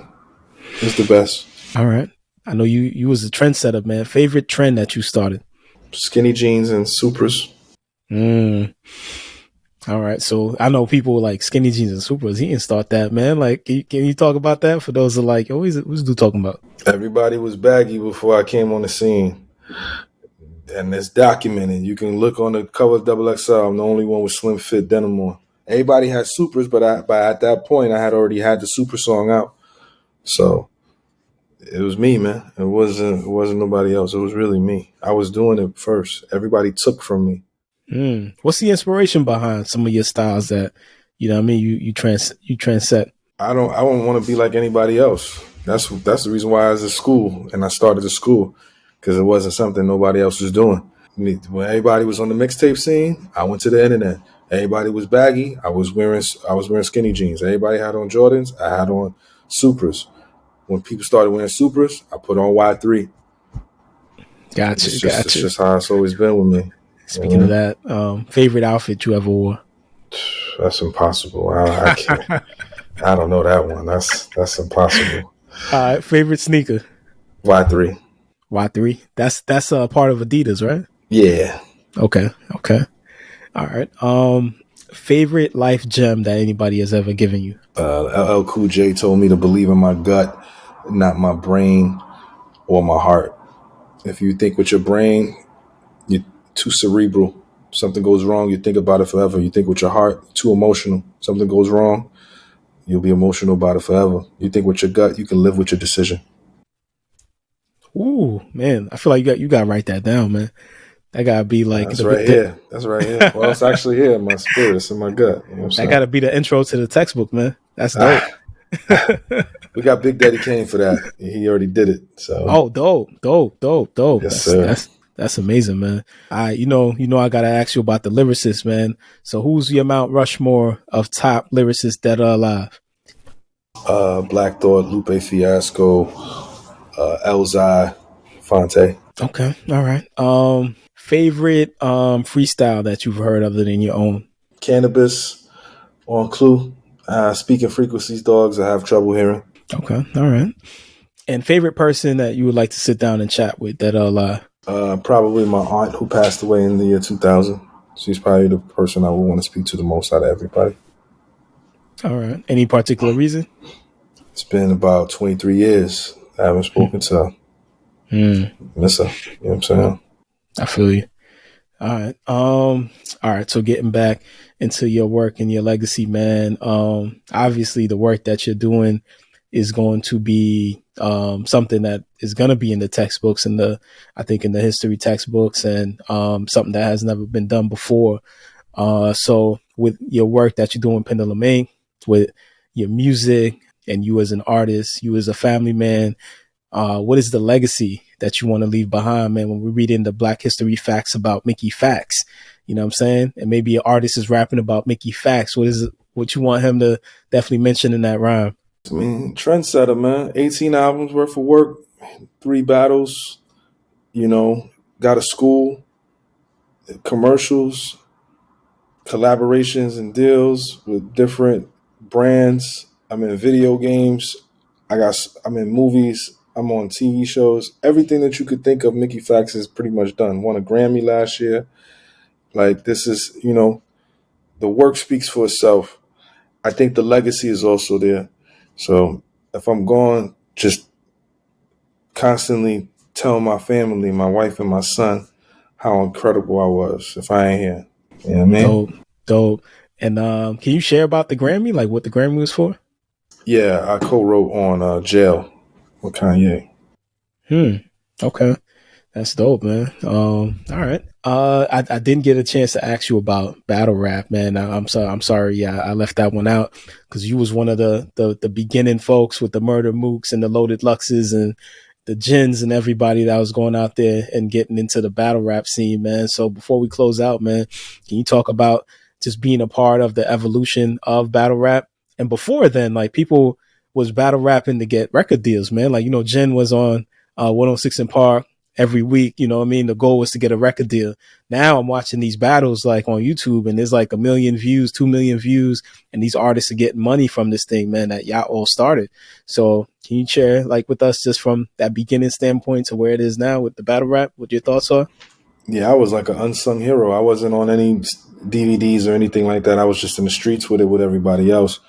is the best. All right. I know you was a trendsetter, man. Favorite trend that you started? Skinny jeans and Supras. All right. So I know people like skinny jeans and Supras. He didn't start that, man. Like, can you talk about that for those who are like, what's this dude talking about? Everybody was baggy before I came on the scene. And it's documented. You can look on the cover of XXL. I'm the only one with slim fit denim on. Everybody had Supras, but at that point, I had already had the Super song out. So it was me, man. It wasn't nobody else. It was really me. I was doing it first. Everybody took from me. What's the inspiration behind some of your styles that, you know what I mean, you transcend? I don't want to be like anybody else. That's the reason why I was at school and I started the school, because it wasn't something nobody else was doing. When everybody was on the mixtape scene, I went to the internet. Everybody was baggy. I was wearing skinny jeans. Everybody had on Jordans. I had on Supras. When people started wearing Supras, I put on Y3. Gotcha. It's just how it's always been with me. Speaking of that, favorite outfit you ever wore? That's impossible. I can't. I don't know that one. That's impossible. Favorite sneaker? Y3. Y3. That's a part of Adidas, right? Yeah. Okay. All right. Favorite life gem that anybody has ever given you? LL Cool J told me to believe in my gut, not my brain or my heart. If you think with your brain, you're too cerebral. Something goes wrong, you think about it forever. You think with your heart, too emotional. Something goes wrong, you'll be emotional about it forever. You think with your gut, you can live with your decision. Ooh, man. I feel like you got to write that down, man. That gotta be like That's right here. Well, it's actually here in my spirit. It's in my gut. You know that gotta be the intro to the textbook, man. That's dope. We got Big Daddy Kane for that. He already did it. So dope. Yes, sir. That's amazing, man. You know, I gotta ask you about the lyricists, man. So who's your Mount Rushmore of top lyricists that are alive? Black Thought, Lupe Fiasco, Elzai, Fonte. Okay, all right. Favorite freestyle that you've heard other than your own? Cannabis on Clue. Speaking frequencies, dogs I have trouble hearing. Okay, all right. And favorite person that you would like to sit down and chat with that are alive? Probably my aunt who passed away in the year 2000. She's probably the person I would want to speak to the most out of everybody. All right. Any particular reason? It's been about 23 years I haven't spoken to her. Miss her. You know what I'm saying? I feel you. All right. So getting back into your work and your legacy, man. Obviously the work that you're doing is going to be something that is going to be in the textbooks and I think in the history textbooks, and something that has never been done before. So with your work that you're doing, Pendulum Ink, with your music and you as an artist, you as a family man, what is the legacy that you want to leave behind, man, when we read into Black History facts about Mickey FactZ? You know what I'm saying? And maybe an artist is rapping about Mickey FactZ. What is it? What you want him to definitely mention in that rhyme? I mean, trendsetter, man. 18 albums worth of work, 3 battles, got a school, commercials, collaborations and deals with different brands. I'm in video games. I'm in movies. I'm on TV shows. Everything that you could think of, Mickey FactZ is pretty much done. Won a Grammy last year. Like, this is, the work speaks for itself. I think the legacy is also there. So if I'm gone, just constantly tell my family, my wife and my son, how incredible I was if I ain't here. You know what I mean? Dope. And can you share about the Grammy, like what the Grammy was for? Yeah, I co-wrote on Jail with Kanye. Okay. That's dope, man. All right. I didn't get a chance to ask you about battle rap, man. I'm sorry. Yeah, I left that one out because you was one of the beginning folks with the Murder Mooks and the Loaded Luxes and the Jins and everybody that was going out there and getting into the battle rap scene, man. So before we close out, man, can you talk about just being a part of the evolution of battle rap? And before then, like, people was battle rapping to get record deals, man. Like, Jin was on 106 in Park every week. You know what I mean? The goal was to get a record deal. Now I'm watching these battles like on YouTube and there's like 1 million views, 2 million views. And these artists are getting money from this thing, man, that y'all all started. So can you share like with us just from that beginning standpoint to where it is now with the battle rap, what your thoughts are? Yeah, I was like an unsung hero. I wasn't on any DVDs or anything like that. I was just in the streets with it with everybody else.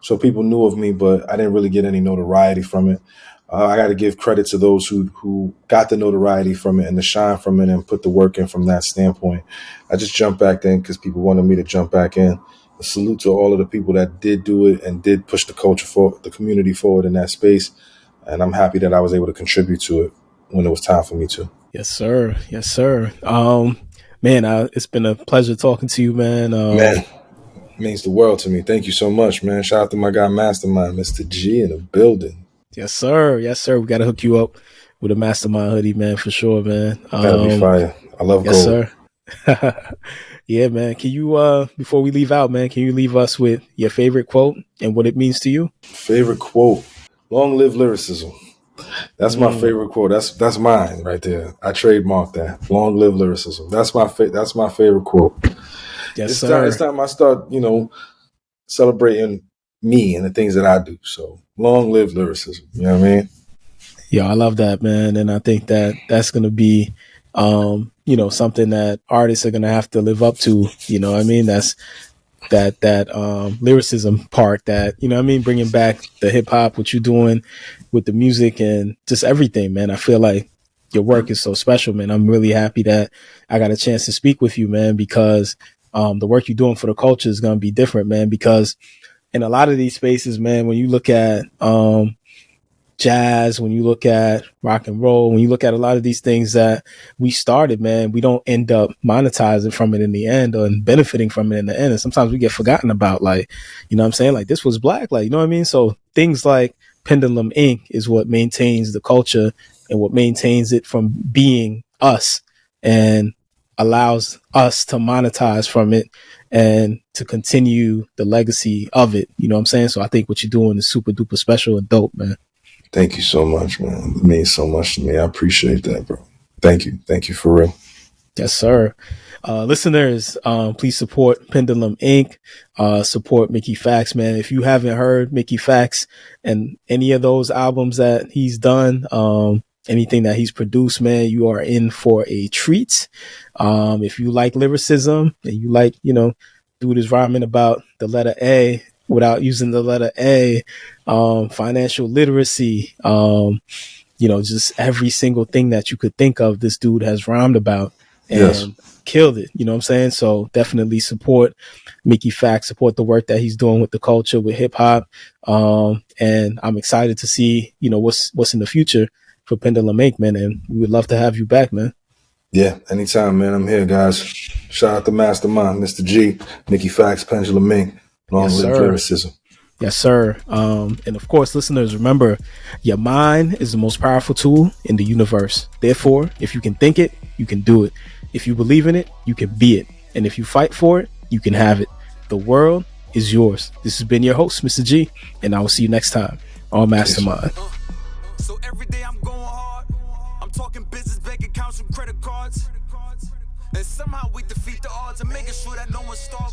So people knew of me, but I didn't really get any notoriety from it. I got to give credit to those who got the notoriety from it and the shine from it and put the work in from that standpoint. I just jumped back in because people wanted me to jump back in. A salute to all of the people that did do it and did push the culture forward, the community forward in that space. And I'm happy that I was able to contribute to it when it was time for me to. Yes, sir. Yes, sir. Man, it's been a pleasure talking to you, man. Man, it means the world to me. Thank you so much, man. Shout out to my guy, MasterMine, Mr.G in the building. Yes, sir. Yes, sir. We got to hook you up with a MasterMine hoodie, man, for sure, man. That'll be fire. I love gold. Yes, sir. Yeah, man. Can you, before we leave out, man, can you leave us with your favorite quote and what it means to you? Favorite quote: "Long live lyricism." That's my favorite quote. That's mine right there. I trademarked that. Long live lyricism. That's my favorite quote. Yes, sir. It's time I start, celebrating me and the things that I do. So long live lyricism. You know what I mean? Yeah, I love that, man. And I think that that's going to be, something that artists are going to have to live up to. You know what I mean? That's that lyricism part that, bringing back the hip hop, what you're doing with the music and just everything, man. I feel like your work is so special, man. I'm really happy that I got a chance to speak with you, man, because the work you're doing for the culture is going to be different, man, because in a lot of these spaces, man, when you look at jazz, when you look at rock and roll, when you look at a lot of these things that we started, man, we don't end up monetizing from it in the end or benefiting from it in the end. And sometimes we get forgotten about, like, you know what I'm saying? Like, this was black, like, you know what I mean? So things like Pendulum Ink is what maintains the culture and what maintains it from being us and allows us to monetize from it and to continue the legacy of it. You know what I'm saying? So I think what you're doing is super duper special and dope, man. Thank you so much, man. It means so much to me. I appreciate that, bro. Thank you. Thank you for real. Yes, sir. Listeners, please support Pendulum Ink. Support Mickey FactZ, man. If you haven't heard Mickey FactZ and any of those albums that he's done, anything that he's produced, man, you are in for a treat. If you like lyricism and you like, dude is rhyming about the letter A without using the letter A, financial literacy, just every single thing that you could think of, this dude has rhymed about and killed it. You know what I'm saying? So definitely support Mickey FactZ, support the work that he's doing with the culture, with hip hop. And I'm excited to see, what's in the future for Pendulum Ink, man. And we would love to have you back, man. Yeah, anytime, man. I'm here, guys. Shout out to MasterMine, Mr.G, Mickey FactZ, Pendulum Ink. Long live lyricism. Yes, sir. And of course, listeners, remember, your mind is the most powerful tool in the universe. Therefore, if you can think it, you can do it. If you believe in it, you can be it. And if you fight for it, you can have it. The world is yours. This has been your host, Mr. G, and I will see you next time on MasterMind. So every day I'm going hard. I'm talking business, bank accounts, and credit cards. And somehow we defeat the odds and making sure that no one starves.